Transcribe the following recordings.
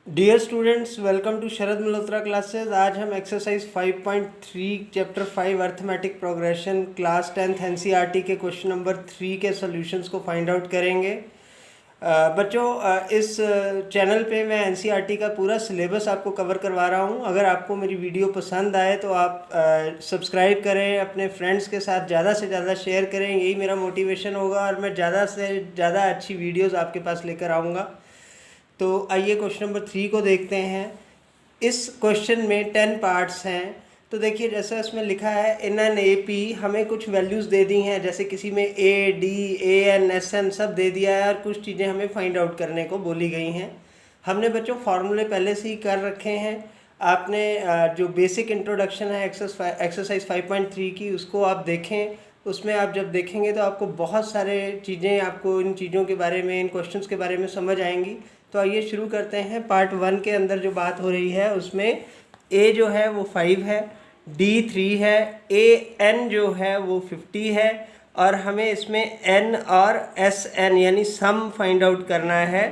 Dear students, welcome to Sharad Malhotra classes. आज हम exercise 5.3 chapter 5 arithmetic progression class 10th NCERT के question number 3 के solutions को फाइंड आउट करेंगे। बच्चों, इस चैनल पे मैं एनसीईआरटी का पूरा सिलेबस आपको कवर करवा रहा हूँ। अगर आपको मेरी वीडियो पसंद आए तो आप सब्सक्राइब करें, अपने फ्रेंड्स के साथ ज़्यादा से ज़्यादा शेयर करें। यही मेरा मोटिवेशन होगा और मैं ज़्यादा से ज़्यादा अच्छी वीडियोज़ आपके पास लेकर आऊँगा। तो आइए क्वेश्चन नंबर 3 को देखते हैं। इस क्वेश्चन में 10 पार्ट्स हैं। तो देखिए, जैसा इसमें लिखा है इन एन ए पी हमें कुछ वैल्यूज़ दे दी हैं, जैसे किसी में A D A N S N सब दे दिया है और कुछ चीज़ें हमें फाइंड आउट करने को बोली गई हैं। हमने बच्चों फार्मूले पहले से ही कर रखे हैं। आपने जो बेसिक इंट्रोडक्शन है एक्सरसाइज 5.3 की, उसको आप देखें। उसमें आप जब देखेंगे तो आपको बहुत सारे चीज़ें, आपको इन चीज़ों के बारे में, इन क्वेश्चंस के बारे में समझ आएंगी। तो आइए शुरू करते हैं। पार्ट 1 के अंदर जो बात हो रही है उसमें ए जो है वो 5 है, डी 3 है, ए एन जो है वो 50 है और हमें इसमें एन और एस एन यानी सम फाइंड आउट करना है।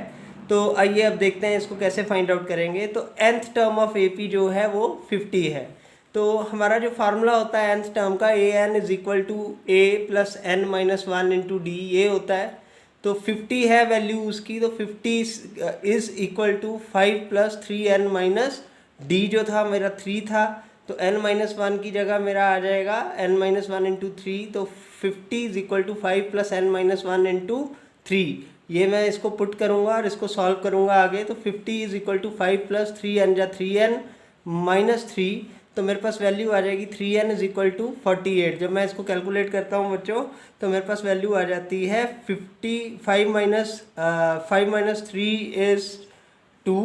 तो आइए अब देखते हैं इसको कैसे फाइंड आउट करेंगे। तो nth term of A P जो है वो 50 है। तो हमारा जो फार्मूला होता है nth टर्म का, A N is equal to A plus N minus 1 into D, ये होता है। तो 50 है वैल्यू उसकी, तो 50 is equal to 5 plus 3n minus D जो था मेरा 3 था, तो n माइनस 1 की जगह मेरा आ जाएगा n माइनस 1 इंटू 3। तो 50 is equal to 5 plus n minus 1 into 3। ये मैं इसको पुट करूँगा और इसको सॉल्व करूँगा आगे। तो 50 is equal to 5 plus 3n जा 3n माइनस 3, तो मेरे पास वैल्यू आ जाएगी 3n इज इक्वल टू 48। जब मैं इसको कैलकुलेट करता हूँ बच्चों, तो मेरे पास वैल्यू आ जाती है 55 माइनस 3 इज़ 2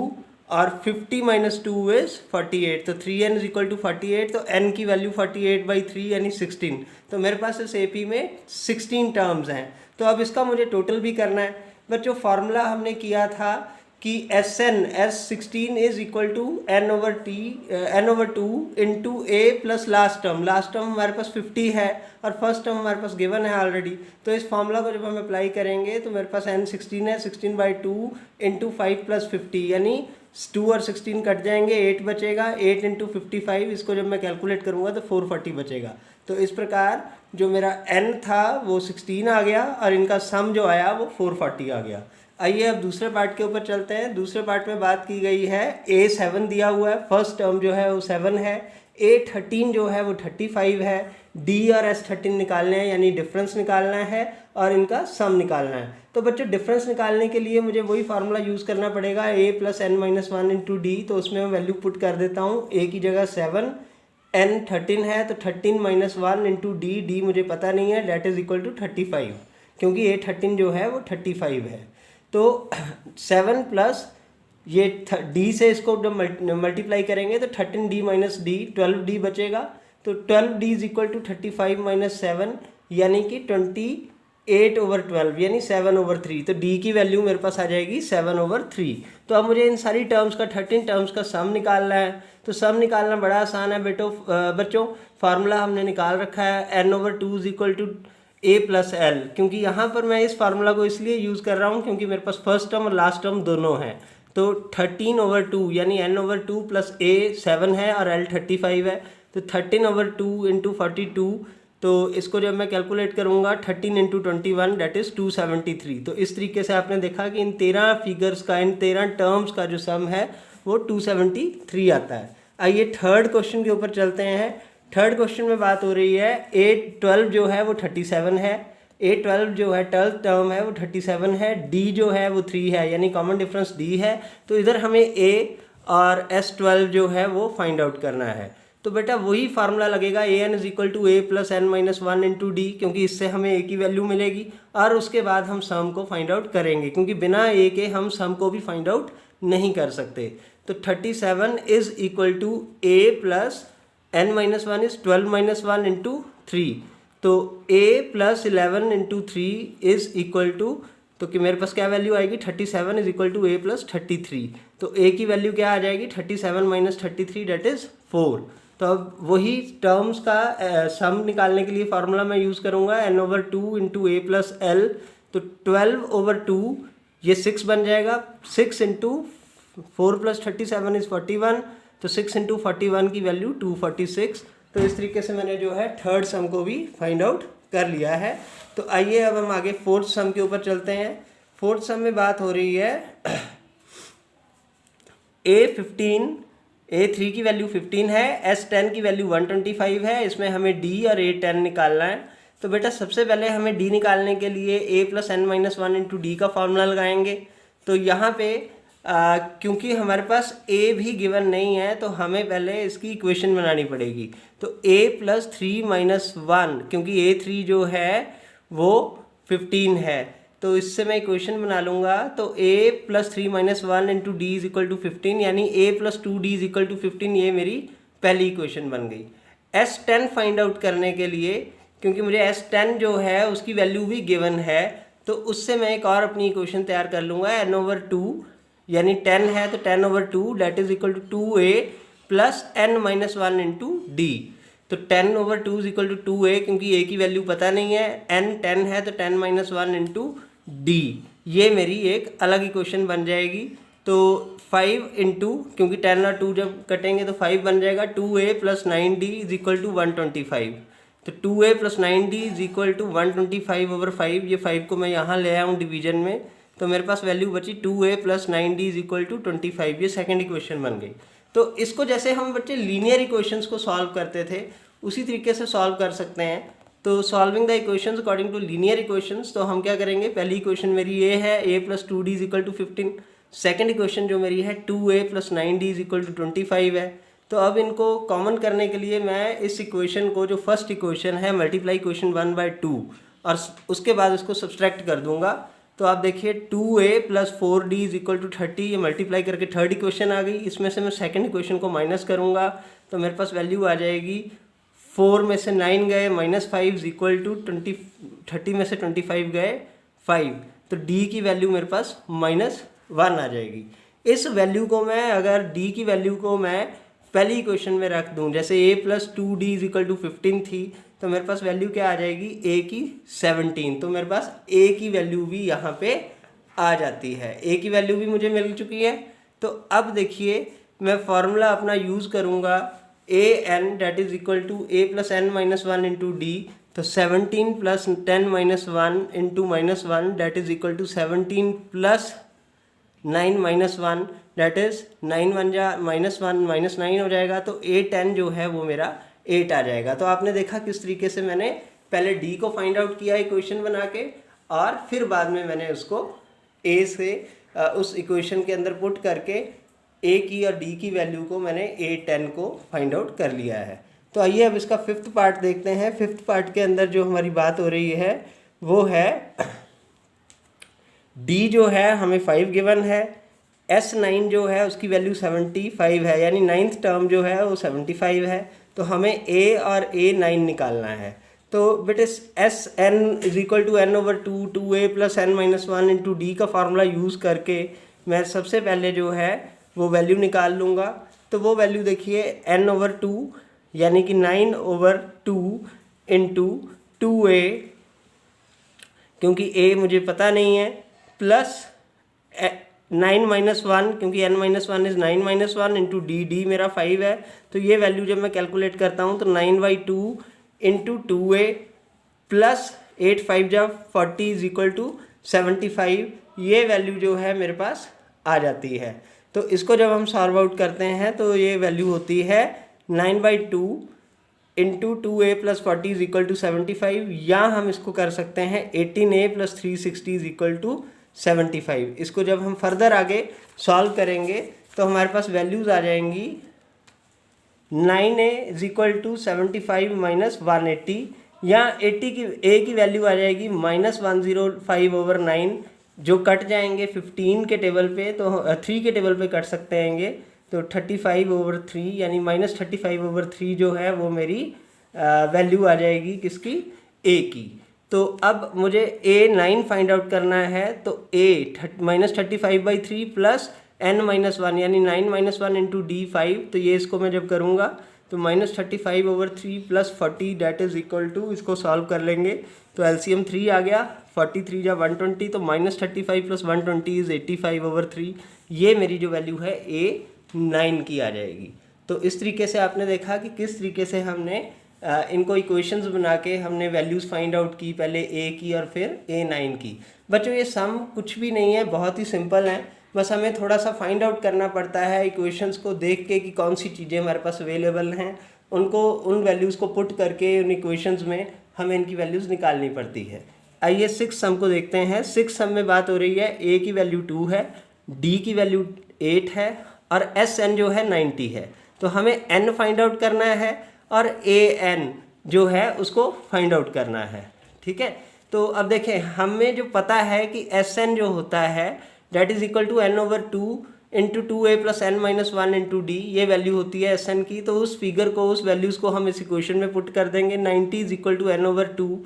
और 50 माइनस 2 इज़ 48। तो 3n इज इक्वल टू 48, तो n की वैल्यू 48/3 यानी 16। तो मेरे पास इस AP में 16 टर्म्स हैं। तो अब इसका मुझे टोटल भी करना है। बच्चों, फार्मूला हमने किया था कि S16 is equal to n over 2 into A plus last term हमारे पास 50 है और फर्स्ट टर्म हमारे पास गिवन है ऑलरेडी। तो इस फॉर्मूला को जब हम अप्लाई करेंगे तो मेरे पास n16 है, 16/2 इंटू 5 प्लस 50 यानी 2 और 16 कट जाएंगे, 8 बचेगा। 8 इंटू 55, इसको जब मैं कैलकुलेट करूँगा तो 440 बचेगा। तो इस प्रकार जो मेरा n था वो 16 आ गया और इनका सम जो आया वो 440 आ गया। आइए अब दूसरे पार्ट के ऊपर चलते हैं। दूसरे पार्ट में बात की गई है A7 दिया हुआ है, फर्स्ट टर्म जो है वो 7 है, A13 जो है वो 35 है, D और S13 निकालने हैं यानी डिफरेंस निकालना है और इनका सम निकालना है। तो बच्चों, डिफरेंस निकालने के लिए मुझे वही फार्मूला यूज़ करना पड़ेगा, A plus n minus 1 into D. तो उसमें मैं वैल्यू पुट कर देता हूँ। A की जगह 7, n 13 है तो 13 माइनस 1 इंटू डी मुझे पता नहीं है, डेट इज़ इक्वल टू 35, क्योंकि A13 जो है वो 35 है। तो 7 प्लस ये डी से इसको जब मल्टीप्लाई करेंगे तो 13d माइनस डी 12d बचेगा। तो 12d is equal to 35 minus 7 यानी कि 28/12 यानी 7/3। तो d की वैल्यू मेरे पास आ जाएगी 7/3। तो अब मुझे इन सारी टर्म्स का 13 टर्म्स का सम निकालना है। तो सम निकालना बड़ा आसान है बच्चों। फार्मूला हमने निकाल रखा है n/2 is equal to a plus L, क्योंकि यहाँ पर मैं इस फार्मूला को इसलिए यूज़ कर रहा हूँ क्योंकि मेरे पास फर्स्ट टर्म और लास्ट टर्म दोनों हैं। तो 13/2 यानी n/2 प्लस a 7 है और l 35 है। तो 13/2 इंटू 42, तो इसको जब मैं कैलकुलेट करूँगा 13 इंटू 21 डेट इज़ 273। तो इस तरीके से आपने देखा कि इन 13 फिगर्स का, इन 13 टर्म्स का जो सम है वो 273 आता है। आइए थर्ड क्वेश्चन के ऊपर चलते हैं। थर्ड क्वेश्चन में बात हो रही है A12 जो है वो 37 है, A12 जो है 12th टर्म है वो 37 है, D जो है वो 3 है यानी कॉमन डिफरेंस D है। तो इधर हमें A और S12 जो है वो फाइंड आउट करना है। तो बेटा वही फार्मूला लगेगा, an is equal to a plus n minus 1 into D, क्योंकि इससे हमें a की वैल्यू मिलेगी और उसके बाद हम सम को फाइंड आउट करेंगे, क्योंकि बिना a के हम सम को भी फाइंड आउट नहीं कर सकते। तो 37 is equal to a plus n minus 1 is 12 minus 1 into 3। तो a plus 11 into 3 is equal to, तो कि मेरे पास क्या वैल्यू आएगी, 37 is equal to a plus 33। तो a की वैल्यू क्या आ जाएगी, 37 माइनस 33 डेट इज़ 4। तो अब वही टर्म्स का सम निकालने के लिए फार्मूला मैं यूज़ करूँगा n/2 into a plus L. तो 12/2 ये 6 बन जाएगा, 6 इंटू 4 + 37 इज़ 41, तो 6 × 41 की वैल्यू 246। तो इस तरीके से मैंने जो है थर्ड सम को भी फाइंड आउट कर लिया है। तो आइए अब हम आगे फोर्थ सम के ऊपर चलते हैं। फोर्थ सम में बात हो रही है A3 की वैल्यू 15 है, S10 की वैल्यू 125 है। इसमें हमें D और A10 निकालना है। तो बेटा सबसे पहले हमें D निकालने के लिए A + n - 1 × D का फॉर्मूला लगाएंगे। तो यहाँ पे क्योंकि हमारे पास A भी गिवन नहीं है तो हमें पहले इसकी इक्वेशन बनानी पड़ेगी। तो A + 3 - 1, क्योंकि A3 जो है वो 15 है, तो इससे मैं इक्वेशन बना लूँगा। तो A + 3 - 1 × D = 15, यानी A + 2D = 15, ये मेरी पहली इक्वेशन बन गई। S10 फाइंड आउट करने के लिए, क्योंकि मुझे S10 जो है उसकी वैल्यू भी गिवन है, तो उससे मैं एक और अपनी इक्वेशन तैयार कर लूँगा। n/2 यानी 10 है तो 10/2 that is equal to 2A + n - 1 × D। तो 10/2 = 2A, क्योंकि A की वैल्यू पता नहीं है, n 10 है तो 10 - 1 × D। ये मेरी एक अलग इक्वेशन बन जाएगी। तो 5 इंटू, क्योंकि 10 और 2 जब कटेंगे तो 5 बन जाएगा, 2A + 9D = 125। तो 2A + 9D = 125/5। ये 5 को मैं यहाँ ले आया हूँ डिवीजन में, तो मेरे पास वैल्यू बची 2A + 9D = 25। ये सेकंड इक्वेशन बन गई। तो इसको जैसे हम बच्चे लीनियर इक्वेशंस को सॉल्व करते थे उसी तरीके से सॉल्व कर सकते हैं। तो solving the equations according to linear equations, तो हम क्या करेंगे, पहली इक्वेशन मेरी ये है A + 2D = 15। सेकेंड इक्वेशन जो मेरी है 2A + 9D = 25 है। तो अब इनको कॉमन करने के लिए मैं इस इक्वेशन को, जो फर्स्ट इक्वेशन है, मल्टीप्लाई इक्वेशन 1/2 और उसके बाद इसको सब्सट्रैक्ट कर दूंगा। तो आप देखिए 2A + 4D = 30, ये मल्टीप्लाई करके थर्ड इक्वेशन आ गई। इसमें से मैं सेकंड इक्वेशन को माइनस करूंगा तो मेरे पास वैल्यू आ जाएगी 4 में से 9 गए -5 = 20, 30 में से 25 गए 5, तो D की वैल्यू मेरे पास -1 आ जाएगी। इस वैल्यू को मैं, अगर D की वैल्यू को मैं पहली इक्वेशन में रख दूं, जैसे A + 2D = 15 थी, तो मेरे पास वैल्यू क्या आ जाएगी, A की 17। तो मेरे पास A की वैल्यू भी यहाँ पे आ जाती है। A की वैल्यू भी मुझे मिल चुकी है। तो अब देखिए मैं फॉर्मूला अपना यूज़ करूँगा, AN that is equal to A + n - 1 × D। तो 17 + 10 - 1 × -1 that is equal to 17 + 9 - 1 that is 9 1 जा -1 -9 हो जाएगा। तो A10 जो है वो मेरा 8 आ जाएगा। तो आपने देखा किस तरीके से मैंने पहले D को फाइंड आउट किया इक्वेशन बना के, और फिर बाद में मैंने उसको A से उस इक्वेशन के अंदर पुट करके A की और D की वैल्यू को मैंने A10 को फाइंड आउट कर लिया है। तो आइए अब इसका फिफ्थ पार्ट देखते हैं। फिफ्थ पार्ट के अंदर जो हमारी बात हो रही है वो है D जो है हमें 5 गिवन है, S9 जो है उसकी वैल्यू 75 है, यानी 9th टर्म जो है वो 75 है। तो हमें A और A9 निकालना है। तो बेटे Sn = n/2 2A + n - 1 × D का फार्मूला यूज़ करके मैं सबसे पहले जो है वो वैल्यू निकाल लूँगा। तो वो वैल्यू देखिए n/2 यानी कि 9/2 × 2A, क्योंकि A मुझे पता नहीं है, प्लस 9 - 1, क्योंकि n - 1 इज़ 9 - 1 × D मेरा 5 है। तो ये वैल्यू जब मैं कैलकुलेट करता हूँ तो 9/2 × 2A प्लस 8 5 जा 40 = 75, ये वैल्यू जो है मेरे पास आ जाती है। तो इसको जब हम सॉल्व आउट करते हैं तो ये वैल्यू होती है 9/2 × 2A + 40 = 75, या हम इसको कर सकते हैं 18A + 360 = 75। इसको जब हम फर्दर आगे सॉल्व करेंगे तो हमारे पास वैल्यूज़ आ जाएंगी 9A = 75 - 180, या 80 की A की वैल्यू आ जाएगी -105/9, जो कट जाएंगे 15 के टेबल पे, तो 3 के टेबल पे कट सकते हैंगे। तो 35/3 यानी -35/3 जो है वो मेरी वैल्यू आ जाएगी किसकी, A की। तो अब मुझे A9 फाइंड आउट करना है। तो A -35/3 प्लस n - 1 यानी 9 - 1 × D5। तो ये इसको मैं जब करूँगा तो -35/3 + 40 दैट इज इक्वल टू, इसको सॉल्व कर लेंगे तो LCM 3 आ गया, 43 जा 120, तो -35 + 120 इज़ 85/3, ये मेरी जो वैल्यू है A9 की आ जाएगी। तो इस तरीके से आपने देखा कि किस तरीके से हमने इनको इक्वेशंस बना के हमने वैल्यूज़ फाइंड आउट की, पहले A की और फिर A9 की। बच्चों ये सम कुछ भी नहीं है, बहुत ही सिंपल है, बस हमें थोड़ा सा फाइंड आउट करना पड़ता है इक्वेशंस को देख के कि कौन सी चीज़ें हमारे पास अवेलेबल हैं, उनको उन वैल्यूज़ को पुट करके उन इक्वेशंस में हमें इनकी वैल्यूज़ निकालनी पड़ती है। आइए 6 सम को देखते हैं। 6 सम में बात हो रही है A की वैल्यू 2 है, D की वैल्यू 8 है और SN जो है 90 है। तो हमें N फाइंड आउट करना है और AN जो है उसको फाइंड आउट करना है। ठीक है, तो अब देखें हमें जो पता है कि SN जो होता है that is equal to N/2 into 2A plus N-1 into D, ये वैल्यू होती है SN की। तो उस फिगर को, उस वैल्यूज़ को हम इस इक्वेशन में पुट कर देंगे। 90 is equal to N/2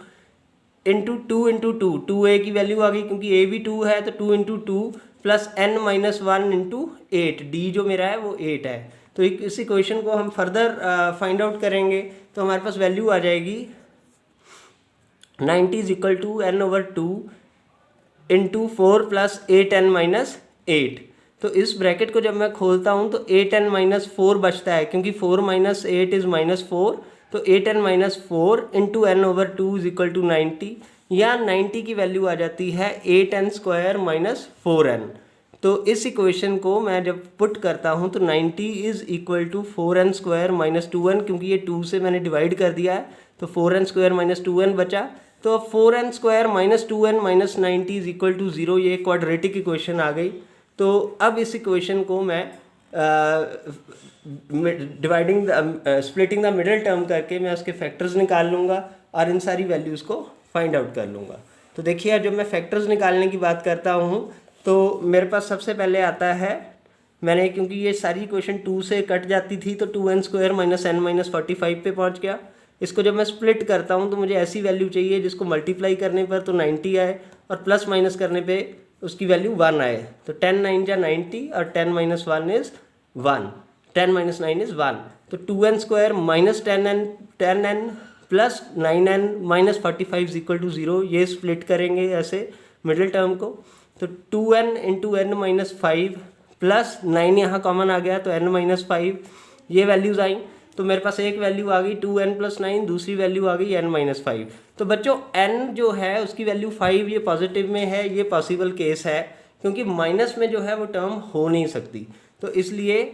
into 2 into 2, 2A की वैल्यू आ गई क्योंकि A भी 2 है, तो 2 into 2 plus N-1 into 8, D जो मेरा है वो 8 है। तो इस इक्वेशन को हम फर्दर फाइंड आउट करेंगे तो हमारे पास वैल्यू आ जाएगी 90 is equal to N/2 into 4 plus 8N-8। तो इस ब्रैकेट को जब मैं खोलता हूँ तो 8N-4 बचता है क्योंकि 4 माइनस 8 इज -4, तो 8N-4 into N/2 is equal to 90, या 90 की वैल्यू आ जाती है 8N² माइनस 4N। तो इस इक्वेशन को मैं जब पुट करता हूँ तो 90 is equal to 4N² minus 2N, क्योंकि ये 2 से मैंने डिवाइड कर दिया है तो 4N² माइनस 2N बचा। तो 4N² minus 2N minus 90 is equal to 0, ये क्वाड्रेटिक इक्वेशन आ गई। तो अब इस इक्वेशन को मैं dividing splitting the middle term करके मैं उसके फैक्टर्स निकाल लूँगा और इन सारी वैल्यूज़ को फाइंड आउट कर लूँगा। तो देखिए जब मैं फैक्टर्स निकालने की बात करता हूँ तो मेरे पास सबसे पहले आता है, मैंने क्योंकि ये सारी इक्वेशन 2 से कट जाती थी तो 2N² माइनस N माइनस 45 पे पहुँच गया। इसको जब मैं स्प्लिट करता हूँ तो मुझे ऐसी वैल्यू चाहिए जिसको मल्टीप्लाई करने पर तो 90 आए और प्लस माइनस करने पे उसकी वैल्यू 1 आए। तो 10 9 जा 90 और 10 माइनस 1 इज़ 1, 10 माइनस 9 इज़ 1। तो 2N² minus 10N plus 9N minus 45 is equal to 0, ये स्प्लिट करेंगे ऐसे मिडिल टर्म को। तो 2N into N minus 5 plus 9 यहाँ कॉमन आ गया तो N माइनस 5, ये वैल्यूज़ आई। तो मेरे पास एक वैल्यू आ गई 2N प्लस 9, दूसरी वैल्यू आ गई N माइनस 5। तो बच्चों N जो है उसकी वैल्यू 5, ये पॉजिटिव में है, ये पॉसिबल केस है क्योंकि माइनस में जो है वो टर्म हो नहीं सकती। तो इसलिए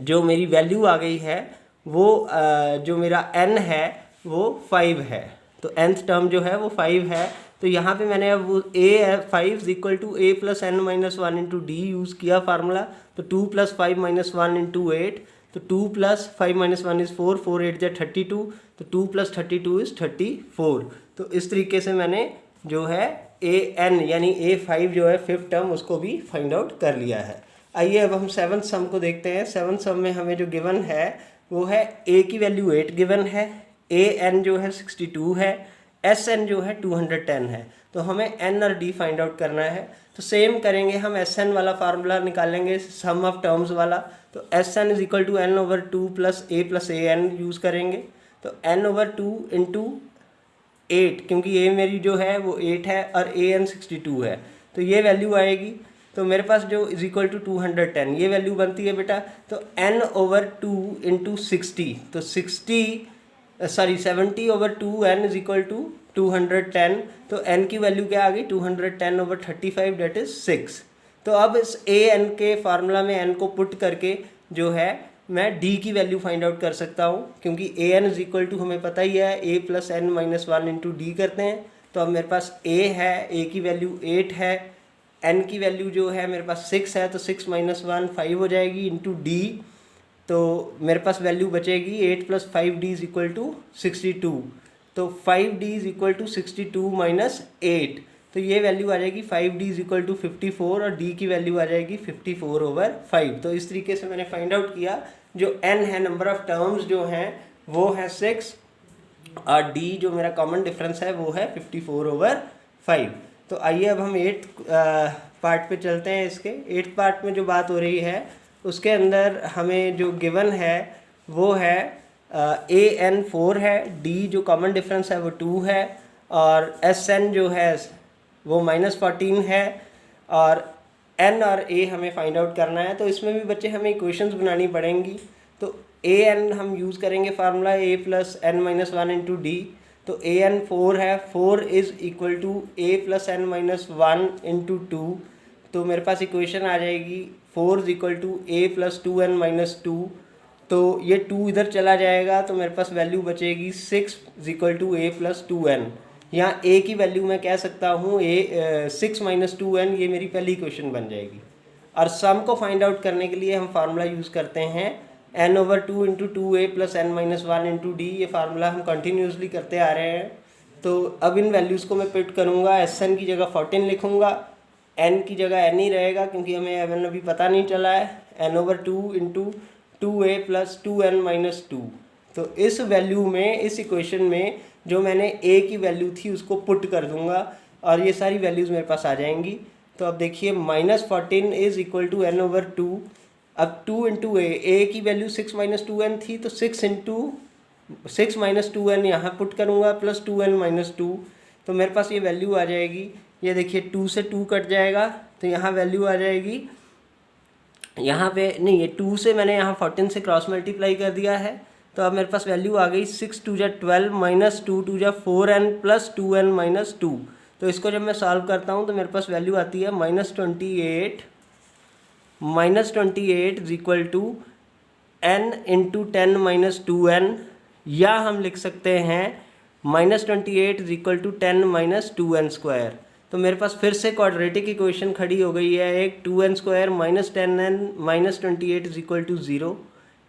जो मेरी वैल्यू आ गई है वो जो मेरा N है वो 5 है। तो nth टर्म जो है वो 5 है। तो यहाँ पे मैंने अब वो A5 is equal to A plus N minus 1 into D use किया फार्मूला। तो 2 प्लस 5 माइनस 1 इंटू 8, तो 2 प्लस 5 माइनस 1 इज़ 4, 4 8 जा 32, तो 2 प्लस 32 इज़ 34। तो इस तरीके से मैंने जो है AN यानी A5 जो है 5th टर्म उसको भी फाइंड आउट कर लिया है। आइए अब हम 7th सम को देखते हैं। 7th सम में हमें जो गिवन है वो है A की वैल्यू 8 गिवन है, AN जो है 62 है, SN जो है 210 है। तो हमें N और D फाइंड आउट करना है। तो सेम करेंगे हम, SN वाला फार्मूला निकालेंगे सम ऑफ टर्म्स वाला। तो SN is equal to N/2 plus AN use करेंगे। तो N/2 इंटू 8, क्योंकि A मेरी जो है वो 8 है और AN 62 है, तो ये वैल्यू आएगी। तो मेरे पास जो इज इक्वल टू 210 ये वैल्यू बनती है बेटा। तो N/2 इंटू 60, तो 70/2N इज इक्वल टू 210। तो N की वैल्यू क्या आ गई 210/35 डेट इज 6। तो अब इस AN के फार्मूला में N को पुट करके जो है मैं D की वैल्यू फाइंड आउट कर सकता हूँ, क्योंकि AN इज इक्वल टू हमें पता ही है A plus N minus 1 into D करते हैं। तो अब मेरे पास A है, A की वैल्यू 8 है, N की वैल्यू जो है मेरे पास 6 है, तो 6 माइनस 1 5 हो जाएगी इंटू D। तो मेरे पास वैल्यू बचेगी 8 plus 5D is equal to 62। तो 5D is equal to 62 minus 8, तो ये वैल्यू आ जाएगी 5D इज इक्वल टू 54 और D की वैल्यू आ जाएगी 54/5। तो इस तरीके से मैंने फाइंड आउट किया जो N है, नंबर ऑफ टर्म्स जो हैं वो है 6 और D जो मेरा कॉमन डिफरेंस है वो है 54/5। तो आइए अब हम 8th पार्ट पे चलते हैं। इसके 8th पार्ट में जो बात हो रही है उसके अंदर हमें जो गिवन है वो है AN 4 है, D जो कॉमन डिफरेंस है वो 2 है और SN जो है वो -14 है और एन और ए हमें फाइंड आउट करना है। तो इसमें भी बच्चे हमें इक्वेशंस बनानी पड़ेंगी। तो ए एन हम यूज़ करेंगे formula A plus N minus one into D. तो ए एन 4 है, 4 is equal to A plus N minus one into two. तो मेरे पास इक्वेशन आ जाएगी 4 is equal to A plus two N minus two. तो ये 2 इधर चला जाएगा तो मेरे पास वैल्यू बचेगी 6 is equal to A plus two N. यहाँ ए की वैल्यू मैं कह सकता हूँ 6 माइनस टू एन, ये मेरी पहली इक्वेशन बन जाएगी। और सम को फाइंड आउट करने के लिए हम फार्मूला यूज़ करते हैं N over two into two A plus N minus one into D. ये फार्मूला हम कंटिन्यूसली करते आ रहे हैं। तो अब इन वैल्यूज़ को मैं पुट करूँगा। एस एन की जगह 14 लिखूँगा, एन की जगह एन ही रहेगा क्योंकि हमें एन अभी पता नहीं चला है। N over two into two A plus two N minus two. तो इस वैल्यू में, इस इक्वेशन में जो मैंने ए की वैल्यू थी उसको पुट कर दूंगा और ये सारी वैल्यूज़ मेरे पास आ जाएंगी। तो अब देखिए -14 is equal to N over two. अब 2 इंटू ए की वैल्यू 6 माइनस टू एन थी, तो 6 इंटू 6 माइनस टू एन यहाँ पुट करूँगा plus two N minus two. तो मेरे पास ये वैल्यू आ जाएगी। ये देखिए 2 से 2 कट जाएगा तो यहाँ वैल्यू आ जाएगी, यहाँ पे नहीं, ये 2 से मैंने यहाँ 14 से क्रॉस मल्टीप्लाई कर दिया है। तो अब मेरे पास वैल्यू आ गई 6 2 जा 12 माइनस 2 2 जा 4n प्लस 2n माइनस 2। तो इसको जब मैं सॉल्व करता हूँ तो मेरे पास वैल्यू आती है -28 is equal to n into 10 minus 2n, या हम लिख सकते हैं -28 is equal to 10 minus 2n square. तो मेरे पास फिर से क्वाड्रेटिक इक्वेशन खड़ी हो गई है, एक 2n square minus 10n minus 28 is equal to 0।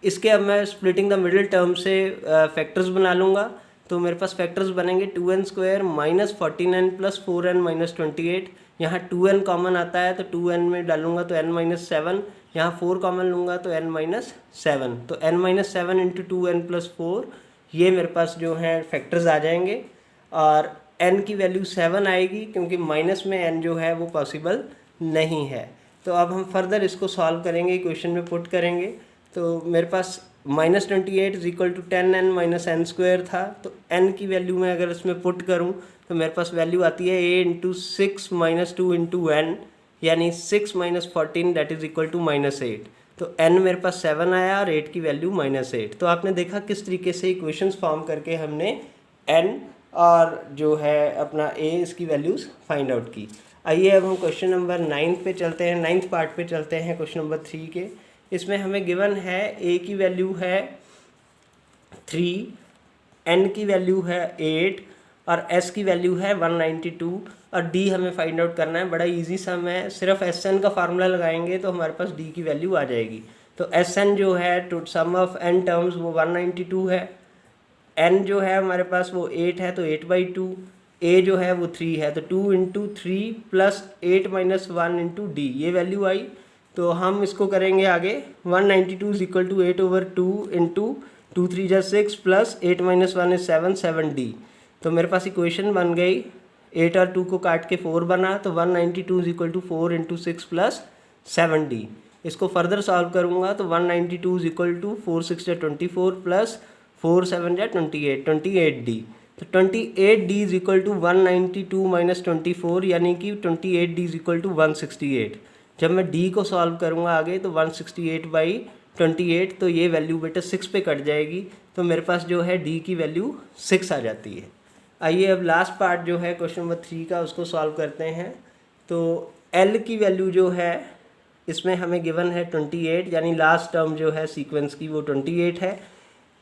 इसके अब मैं स्प्लिटिंग द मिडिल टर्म से फैक्टर्स बना लूँगा। तो मेरे पास फैक्टर्स बनेंगे 2n square minus 14n plus 4n minus 28। यहाँ 2n कॉमन आता है तो 2n में डालूंगा तो n माइनस 7, यहाँ 4 कॉमन लूँगा तो n माइनस 7। तो n minus 7 into 2n plus 4, ये मेरे पास जो है फैक्टर्स आ जाएंगे और n की वैल्यू 7 आएगी क्योंकि माइनस में n जो है वो पॉसिबल नहीं है। तो अब हम फर्दर इसको सॉल्व करेंगे, इक्वेशन में पुट करेंगे। तो मेरे पास -28 is equal to 10n minus N square था। तो n की वैल्यू में अगर इसमें पुट करूं तो मेरे पास वैल्यू आती है a into 6 minus 2 into N, यानी 6 माइनस 14 दैट इज इक्वल टू -8। तो n मेरे पास 7 आया और 8 की वैल्यू -8। तो आपने देखा किस तरीके से इक्वेशंस फॉर्म करके हमने n और जो है अपना a इसकी वैल्यूज़ फाइंड आउट की। आइए अब हम क्वेश्चन नंबर 9 पे चलते हैं, 9th पार्ट पे चलते हैं क्वेश्चन नंबर 3 के। इसमें हमें गिवन है a की वैल्यू है 3, n की वैल्यू है 8 और s की वैल्यू है 192 और d हमें फाइंड आउट करना है। बड़ा इजी सम है, सिर्फ sn का फार्मूला लगाएंगे तो हमारे पास d की वैल्यू आ जाएगी। तो sn जो है to sum of n terms वो 192 है, n जो है हमारे पास वो 8 है तो 8/2, a जो है वो 3 है तो 2 into 3 plus 8 minus 1 into D, ये वैल्यू आई। तो हम इसको करेंगे आगे 192 is equal to 8 over 2 into 2 3 जा 6 प्लस 8 माइनस 1 इज 7 7d। तो मेरे पास इक्वेशन बन गई, 8 और 2 को काट के 4 बना, तो 192 is equal to 4 into 6 plus 7d। इसको फर्दर सॉल्व करूँगा तो 192 इज इक्वल टू 4 6 जा 24 प्लस 4 7 जा 28 28d। तो 28d is equal to 192 minus 24 यानी कि 28d इज इक्वल टू 168। जब मैं d को सॉल्व करूँगा आगे तो 168/28, तो ये वैल्यू बेटा 6 पे कट जाएगी। तो मेरे पास जो है d की वैल्यू 6 आ जाती है। आइए अब लास्ट पार्ट जो है क्वेश्चन नंबर 3 का उसको सॉल्व करते हैं। तो l की वैल्यू जो है इसमें हमें गिवन है 28, यानी लास्ट टर्म जो है सीक्वेंस की वो 28 है।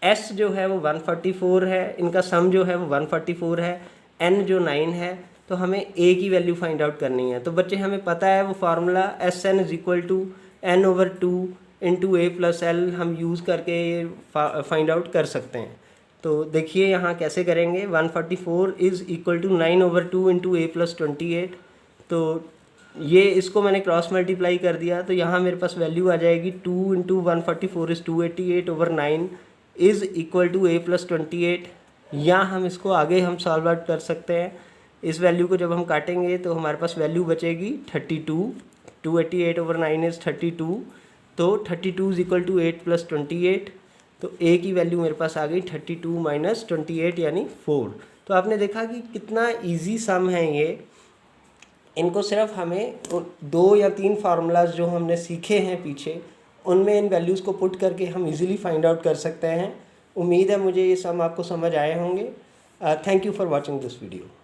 s जो है वो 144 है, इनका सम जो है वो 144 है, n जो 9 है। तो हमें a की वैल्यू फाइंड आउट करनी है। तो बच्चे हमें पता है वो formula SN is equal to n over 2 into a plus L हम यूज़ करके फाइंड आउट कर सकते हैं। तो देखिए यहाँ कैसे करेंगे, 144 is equal to 9 over 2 into a plus 28। तो ये इसको मैंने क्रॉस मल्टीप्लाई कर दिया तो यहाँ मेरे पास वैल्यू आ जाएगी 2 into 144 is 288 over 9 is equal to a plus 28। या हम इसको आगे हम सॉल्व आउट कर सकते हैं। इस वैल्यू को जब हम काटेंगे तो हमारे पास वैल्यू बचेगी 32, 288 ओवर 9 इज़ 32। तो 32 इज इक्वल टू 8 प्लस 28। तो a की वैल्यू मेरे पास आ गई 32 माइनस 28 यानी 4। तो आपने देखा कि कितना इजी सम है ये। इनको सिर्फ हमें 2 या 3 फार्मूलाज जो हमने सीखे हैं पीछे, उनमें इन वैल्यूज़ को पुट करके हम इजीली फाइंड आउट कर सकते हैं। उम्मीद है मुझे ये सब आपको समझ आए होंगे। Thank you for watching this video.